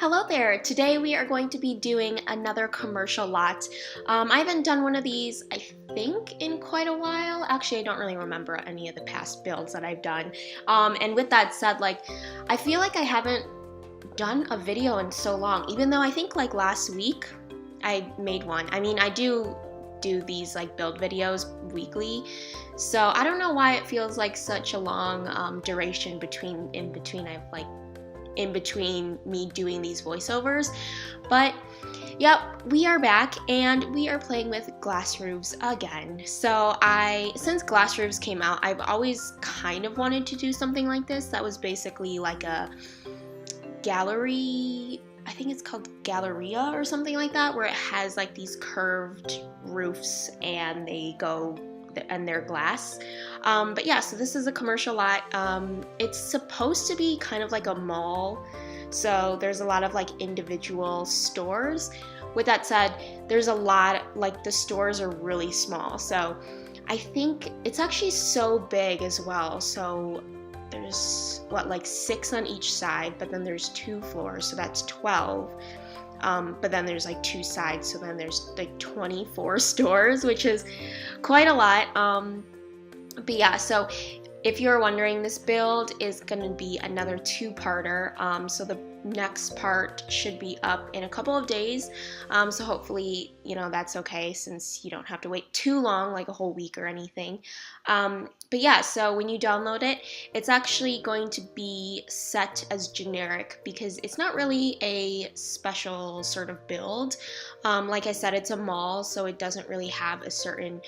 Hello there! Today we are going to be doing another commercial lot. I haven't done one of these, I think, in quite a while. Actually, I don't really remember any of the past builds that I've done. And with that said, I feel like I haven't done a video in so long, even though I think last week I made one. I mean, I do these build videos weekly, so I don't know why it feels like such a long duration in between me doing these voiceovers. But yep, we are back and we are playing with glass roofs again. So since glass roofs came out, I've always kind of wanted to do something like this that was basically like a gallery, I think it's called Galleria or something like that, where it has these curved roofs and they're glass. But yeah, so this is a commercial lot. It's supposed to be kind of like a mall, so there's a lot of individual stores. With that said, there's a lot, the stores are really small, so I think it's actually so big as well. So there's 6 on each side, but then there's 2 floors, so that's 12. But then there's 2 sides, so then there's 24 stores, which is quite a lot. But yeah, so if you're wondering, this build is gonna be another 2-parter. So the next part should be up in a couple of days. So hopefully, that's okay, since you don't have to wait too long, like a whole week or anything. But yeah, so when you download it, it's actually going to be set as generic because it's not really a special sort of build. Like I said, it's a mall, so it doesn't really have a certain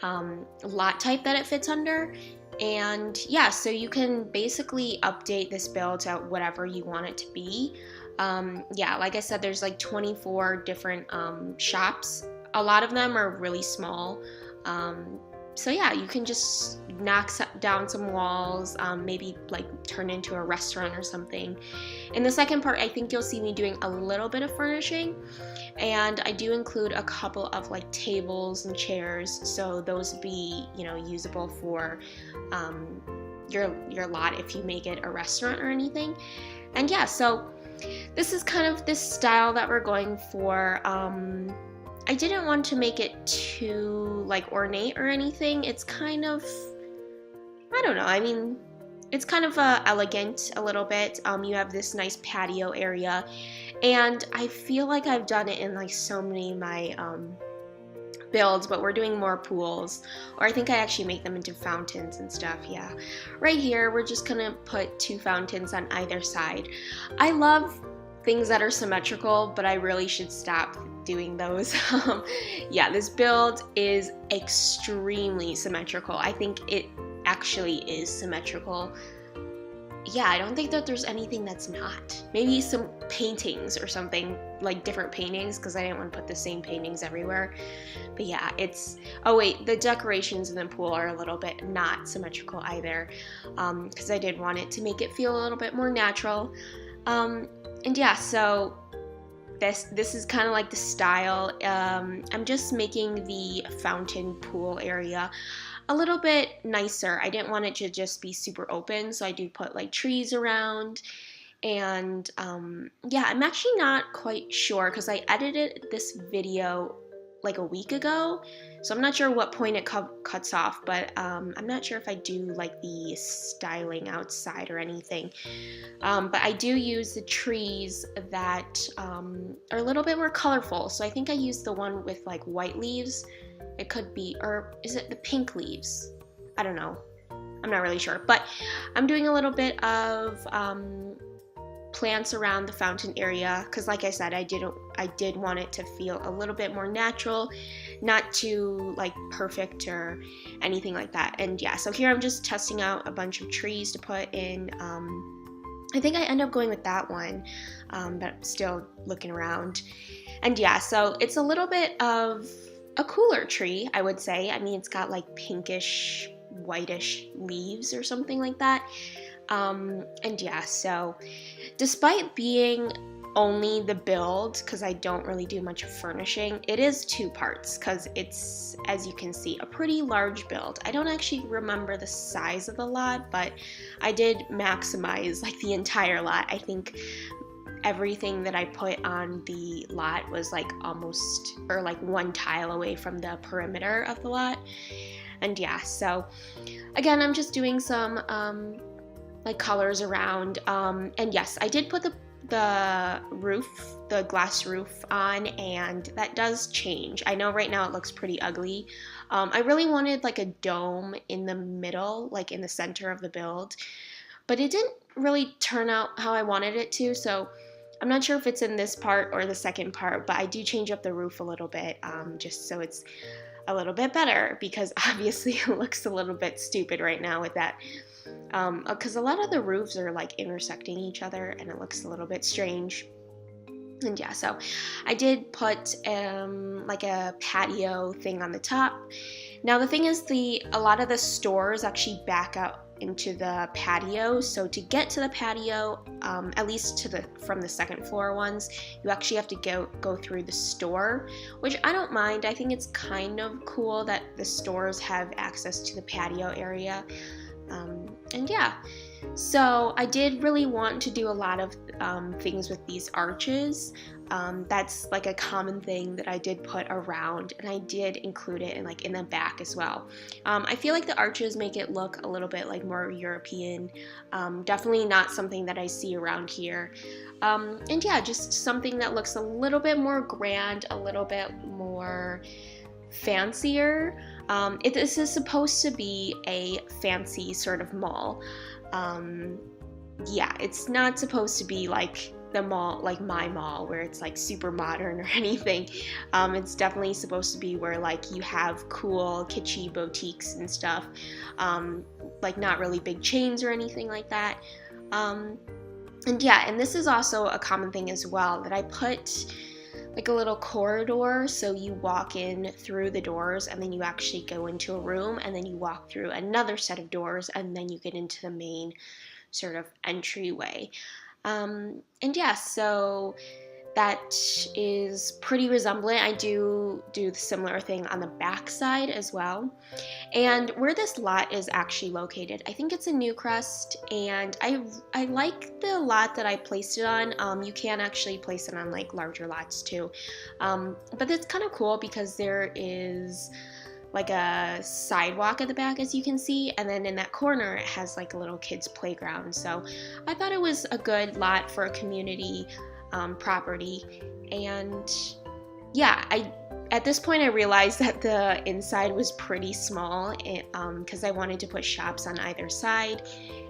lot type that it fits under. And yeah, so you can basically update this build to whatever you want it to be. Yeah, like I said, there's 24 different shops. A lot of them are really small. So yeah, you can just knock down some walls, maybe turn into a restaurant or something. In the second part, I think you'll see me doing a little bit of furnishing, and I do include a couple of tables and chairs, so those be usable for your lot if you make it a restaurant or anything. And yeah, so this is kind of this style that we're going for. I didn't want to make it too ornate or anything. It's kind of, I don't know, I mean, it's kind of elegant a little bit. You have this nice patio area, and I feel like I've done it in so many of my builds, but we're doing more pools, or I think I actually make them into fountains and stuff. Yeah, right here we're just gonna put 2 fountains on either side. I love things that are symmetrical, but I really should stop doing those. Yeah, this build is extremely symmetrical. I think it actually is symmetrical. Yeah, I don't think that there's anything that's not. Maybe some paintings or something, different paintings, because I didn't want to put the same paintings everywhere. But yeah, it's, oh wait, the decorations in the pool are a little bit not symmetrical either, because I did want it to make it feel a little bit more natural. And yeah, so this is kind of the style. I'm just making the fountain pool area a little bit nicer. I didn't want it to just be super open, so I do put trees around. And yeah, I'm actually not quite sure because I edited this video a week ago, so I'm not sure what point it cuts off, but I'm not sure if I do the styling outside or anything. But I do use the trees that are a little bit more colorful, so I think I used the one with white leaves. It could be, or is it the pink leaves? I don't know, I'm not really sure, but I'm doing a little bit of plants around the fountain area because, like I said, I did want it to feel a little bit more natural, not too perfect or anything like that. And yeah, so here I'm just testing out a bunch of trees to put in. I think I end up going with that one, but I'm still looking around. And yeah, so it's a little bit of a cooler tree, I would say. I mean, it's got pinkish, whitish leaves or something like that. And yeah, so despite being only the build, because I don't really do much furnishing, it is 2 parts because it's, as you can see, a pretty large build. I don't actually remember the size of the lot, but I did maximize the entire lot. I think everything that I put on the lot was like almost, or like one tile away from the perimeter of the lot. And yeah, so again, I'm just doing some like colors around. And yes, I did put the roof, the glass roof on, and that does change. I know right now it looks pretty ugly. I really wanted like a dome in the middle, like in the center of the build, but it didn't really turn out how I wanted it to, so I'm not sure if it's in this part or the second part, but I do change up the roof a little bit, just so it's a little bit better, because obviously it looks a little bit stupid right now with that, because a lot of the roofs are like intersecting each other and it looks a little bit strange. And yeah, so I did put like a patio thing on the top. Now the thing is, a lot of the stores actually back out into the patio, so to get to the patio, at least from the second floor ones, you actually have to go through the store, which I don't mind. I think it's kind of cool that the stores have access to the patio area. And yeah, so I did really want to do a lot of things with these arches. That's like a common thing that I did put around, and I did include it in the back as well. I feel like the arches make it look a little bit like more European. Definitely not something that I see around here. And yeah, just something that looks a little bit more grand, a little bit more fancier. This is supposed to be a fancy sort of mall. Yeah, it's not supposed to be like the mall, like my mall, where it's like super modern or anything. It's definitely supposed to be where like you have cool kitschy boutiques and stuff, like not really big chains or anything like that. And yeah, and this is also a common thing as well, that I put like a little corridor, so you walk in through the doors and then you actually go into a room, and then you walk through another set of doors, and then you get into the main sort of entryway. And yeah, so that is pretty resemblant. I do the similar thing on the back side as well. And where this lot is actually located, I think it's in Newcrest, and I like the lot that I placed it on. You can actually place it on like larger lots too. But it's kind of cool because there is like a sidewalk at the back, as you can see, and then in that corner it has like a little kids playground. So I thought it was a good lot for a community property. And yeah, at this point I realized that the inside was pretty small, because I wanted to put shops on either side,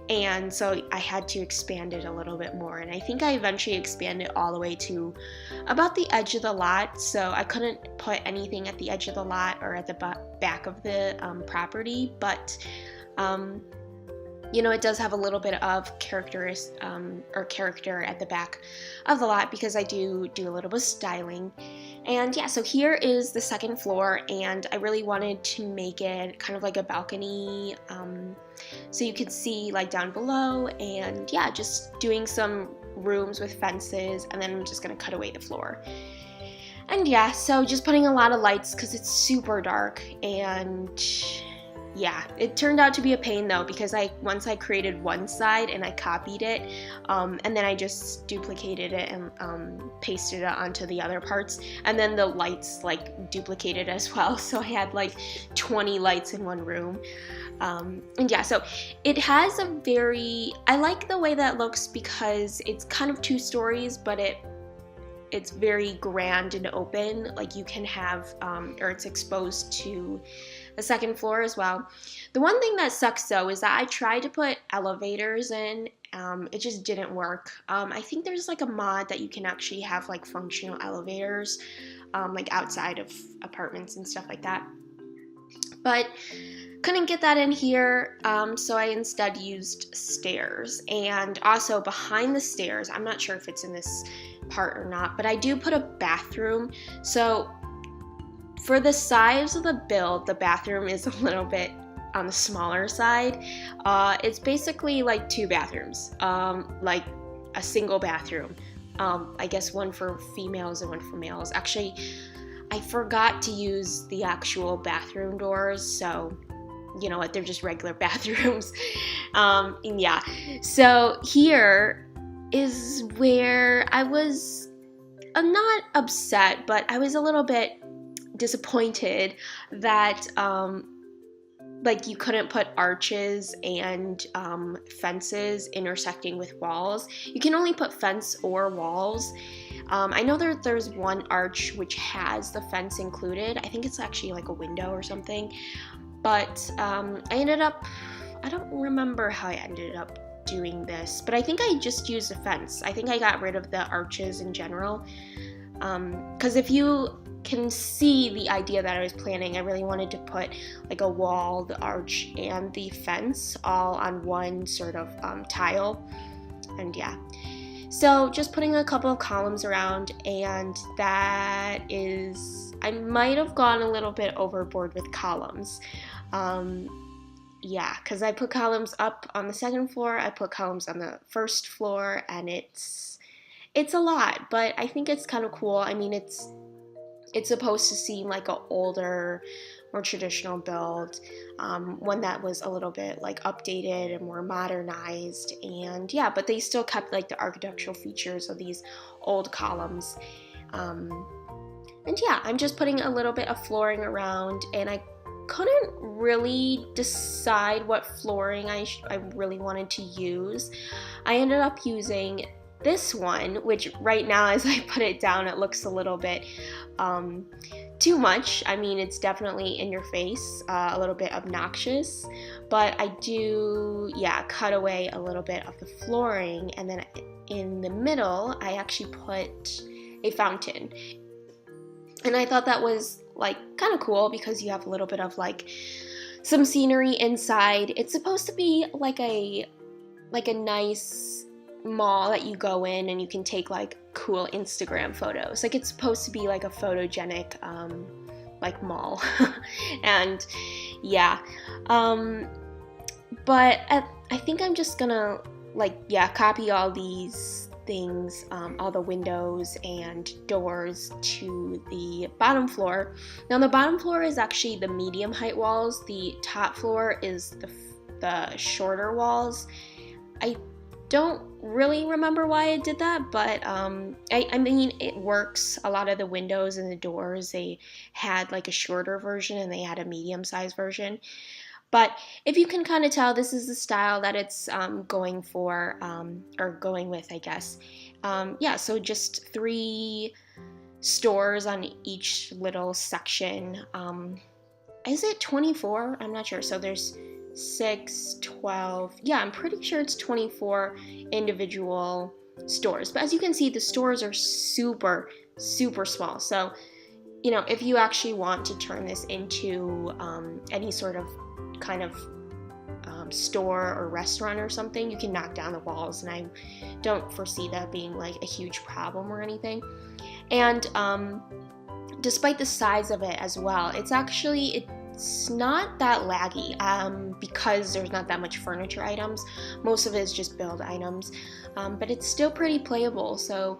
and so I had to expand it a little bit more, and I think I eventually expanded all the way to about the edge of the lot, so I couldn't put anything at the edge of the lot or at the back of the property, but you know, it does have a little bit of character at the back of the lot, because I do a little bit of styling. And yeah, so here is the second floor, and I really wanted to make it kind of like a balcony, so you could see like down below, and yeah, just doing some rooms with fences, and then I'm just gonna cut away the floor. And yeah, so just putting a lot of lights because it's super dark, and yeah, it turned out to be a pain though, because once I created one side and I copied it, and then I just duplicated it and pasted it onto the other parts, and then the lights like duplicated as well, so I had like 20 lights in one room. And yeah, so it has I like the way that looks, because it's kind of 2 stories, but it's very grand and open, like you can have, or it's exposed to the second floor as well. The one thing that sucks though is that I tried to put elevators in, it just didn't work. I think there's like a mod that you can actually have like functional elevators, like outside of apartments and stuff like that, but couldn't get that in here, so I instead used stairs. And also behind the stairs, I'm not sure if it's in this part or not, but I do put a bathroom. So for the size of the build, the bathroom is a little bit on the smaller side. It's basically like 2 bathrooms, like a single bathroom. I guess one for females and one for males. Actually, I forgot to use the actual bathroom doors, so you know what, they're just regular bathrooms. Yeah, so here is where I was not upset, but I was a little bit disappointed that like you couldn't put arches and fences intersecting with walls. You can only put fence or walls. I know there's one arch which has the fence included. I think it's actually like a window or something. But I don't remember how I ended up doing this, but I think I just used a fence. I think I got rid of the arches in general. Because if you can see the idea that I was planning, I really wanted to put like a wall, the arch, and the fence all on one sort of tile. And yeah, so just putting a couple of columns around, and that is, I might have gone a little bit overboard with columns. Yeah, because I put columns up on the second floor, I put columns on the first floor, and it's a lot, but I think it's kind of cool. I mean, it's supposed to seem like an older, more traditional build, one that was a little bit like updated and more modernized, and yeah, but they still kept like the architectural features of these old columns. And yeah, I'm just putting a little bit of flooring around, and I couldn't really decide what flooring I really wanted to use. I ended up using this one, which right now as I put it down, it looks a little bit too much. I mean, it's definitely in your face, a little bit obnoxious, but I do, yeah, cut away a little bit of the flooring, and then in the middle, I actually put a fountain. And I thought that was like kind of cool because you have a little bit of like some scenery inside. It's supposed to be like a nice mall that you go in and you can take like cool Instagram photos. Like it's supposed to be like a photogenic like mall. And yeah, but I think I'm just gonna like, yeah, copy all these things, all the windows and doors to the bottom floor. Now the bottom floor is actually the medium height walls. The top floor is the shorter walls. I don't really remember why I did that, but I mean, it works. A lot of the windows and the doors, they had like a shorter version and they had a medium-sized version. But if you can kind of tell, this is the style that it's going for, or going with, I guess. Yeah, so just 3 stores on each little section. Is it 24? I'm not sure. So there's 6, 12. Yeah, I'm pretty sure it's 24 individual stores. But as you can see, the stores are super, super small. So, you know, if you actually want to turn this into any sort of kind of store or restaurant or something, you can knock down the walls, and I don't foresee that being like a huge problem or anything. And despite the size of it as well, it's not that laggy because there's not that much furniture items. Most of it is just build items, but it's still pretty playable. So,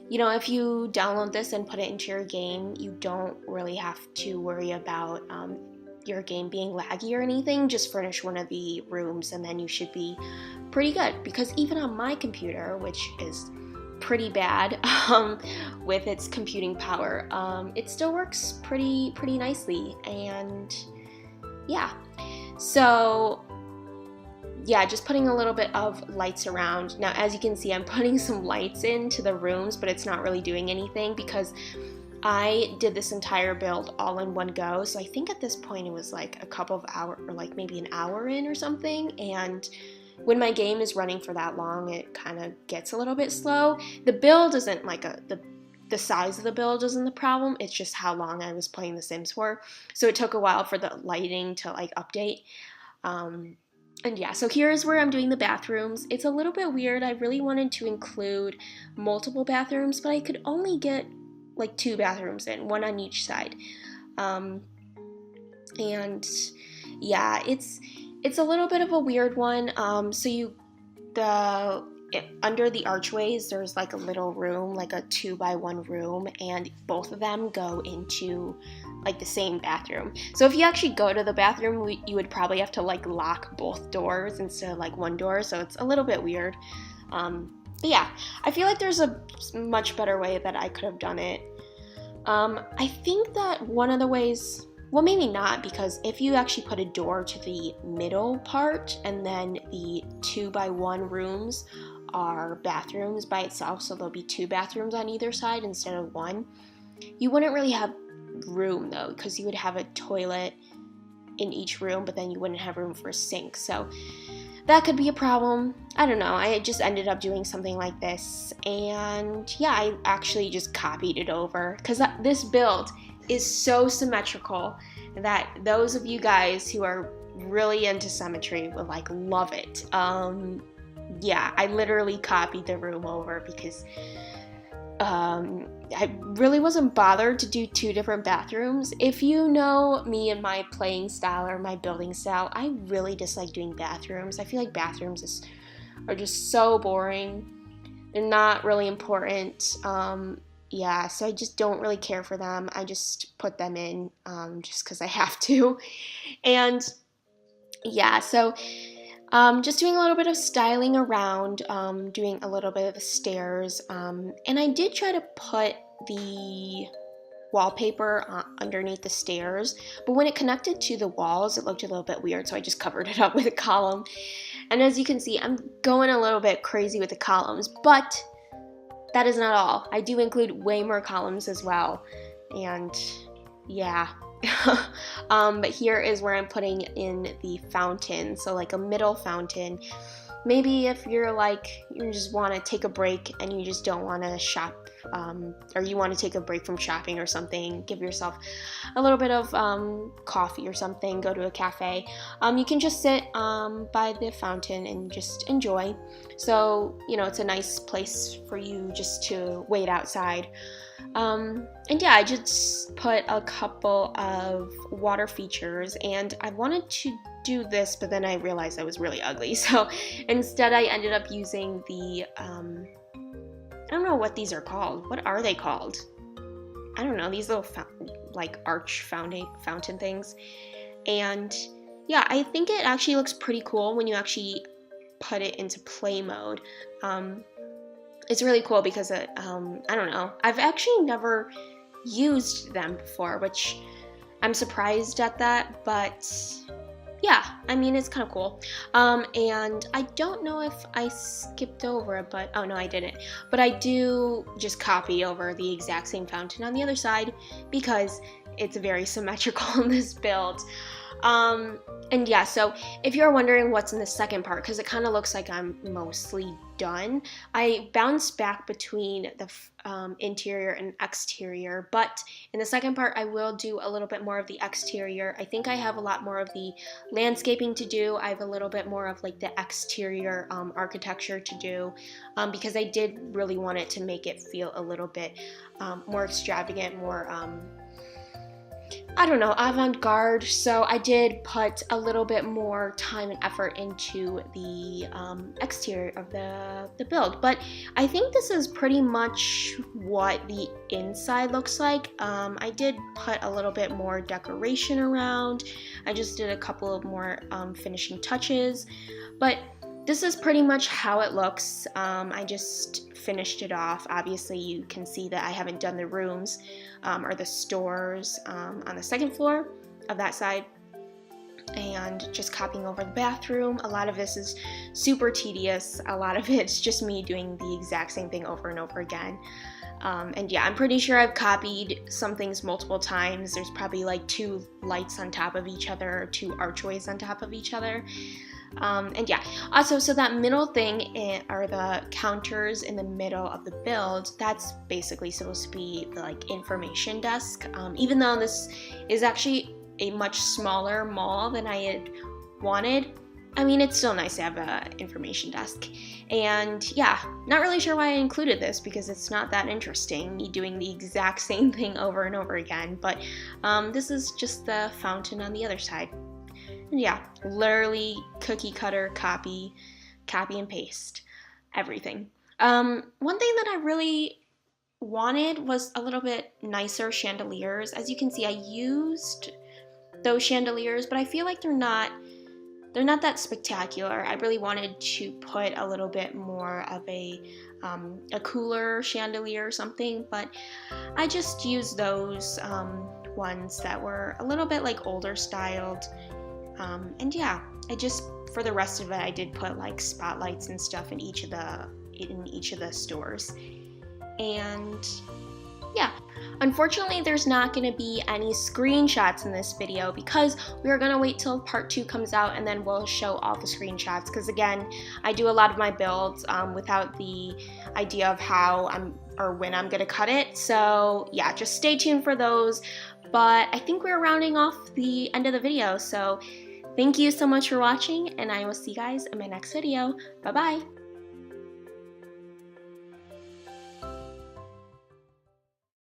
you know, if you download this and put it into your game, you don't really have to worry about your game being laggy or anything. Just furnish one of the rooms and then you should be pretty good, because even on my computer, which is pretty bad with its computing power, it still works pretty nicely. And yeah, so yeah, just putting a little bit of lights around. Now as you can see, I'm putting some lights into the rooms, but it's not really doing anything because I did this entire build all in one go. So I think at this point it was like a couple of hours, or like maybe an hour in or something. And when my game is running for that long, it kind of gets a little bit slow. The build isn't like the size of the build isn't the problem. It's just how long I was playing The Sims for. So it took a while for the lighting to like update. And yeah, so here's where I'm doing the bathrooms. It's a little bit weird. I really wanted to include multiple bathrooms, but I could only get like 2 bathrooms in, one on each side. And yeah, it's a little bit of a weird one. So under the archways, there's like a little room, like a 2x1 room, and both of them go into like the same bathroom. So if you actually go to the bathroom, you would probably have to like lock both doors instead of like one door. So it's a little bit weird. But yeah, I feel like there's a much better way that I could have done it. I think that one of the ways, well, maybe not, because if you actually put a door to the middle part and then the 2x1 rooms are bathrooms by itself, so there'll be 2 bathrooms on either side instead of 1, you wouldn't really have room though, because you would have a toilet in each room, but then you wouldn't have room for a sink. So that could be a problem. I don't know. I just ended up doing something like this. And yeah, I actually just copied it over because this build is so symmetrical that those of you guys who are really into symmetry would like love it. Yeah, I literally copied the room over because I really wasn't bothered to do 2 different bathrooms. If you know me and my playing style or my building style, I really dislike doing bathrooms. I feel like bathrooms are just so boring. They're not really important. Yeah, so I just don't really care for them. I just put them in just because I have to. And yeah, so just doing a little bit of styling around, doing a little bit of the stairs, and I did try to put the wallpaper underneath the stairs, but when it connected to the walls, it looked a little bit weird, so I just covered it up with a column. And as you can see, I'm going a little bit crazy with the columns, but that is not all. I do include way more columns as well, and yeah. But here is where I'm putting in the fountain, so like a middle fountain. Maybe if you're like, you just want to take a break and you just don't want to shop, or you want to take a break from shopping or something, give yourself a little bit of coffee or something, go to a cafe, you can just sit by the fountain and just enjoy. So, you know, it's a nice place for you just to wait outside. And yeah, I just put a couple of water features, and I wanted to do this, but then I realized I was really ugly, so instead I ended up using the, I don't know what these are called. What are they called? I don't know, these little like arch fountain things. And yeah, I think it actually looks pretty cool when you actually put it into play mode. It's really cool because I don't know, I've actually never used them before, which I'm surprised at that, but yeah, I mean, it's kind of cool. And I don't know if I skipped over it, but oh no, I didn't. But I do just copy over the exact same fountain on the other side because it's very symmetrical in this build. And yeah, so if you're wondering what's in the second part, because it kind of looks like I'm mostly done, I bounced back between the interior and exterior, but in the second part I will do a little bit more of the exterior. I think I have a lot more of the landscaping to do. I have a little bit more of like the exterior architecture to do, because I did really want it to make it feel a little bit more extravagant, more I don't know, avant-garde. So I did put a little bit more time and effort into the exterior of the build. But I think this is pretty much what the inside looks like. I did put a little bit more decoration around. I just did a couple of more finishing touches. But this is pretty much how it looks. I just finished it off. Obviously, you can see that I haven't done the rooms or the stores on the second floor of that side. And just copying over the bathroom. A lot of this is super tedious. A lot of it's just me doing the exact same thing over and over again. And yeah, I'm pretty sure I've copied some things multiple times. There's probably like 2 lights on top of each other, or 2 archways on top of each other. And yeah, also, so that middle thing are the counters in the middle of the build. That's basically supposed to be the like information desk. Even though this is actually a much smaller mall than I had wanted, I mean, it's still nice to have an information desk. And yeah, not really sure why I included this because it's not that interesting, me doing the exact same thing over and over again. But this is just the fountain on the other side. Yeah, literally cookie cutter, copy and paste, everything. One thing that I really wanted was a little bit nicer chandeliers. As you can see, I used those chandeliers, but I feel like they're not they're not that spectacular. I really wanted to put a little bit more of a cooler chandelier or something, but I just used those ones that were a little bit like older styled. And yeah, for the rest of it, I did put like spotlights and stuff in each of the stores. And yeah, unfortunately there's not going to be any screenshots in this video because we're going to wait till part 2 comes out and then we'll show all the screenshots, because again, I do a lot of my builds without the idea of how or when I'm going to cut it. So yeah, just stay tuned for those. But I think we're rounding off the end of the video, so thank you so much for watching, and I will see you guys in my next video. Bye bye!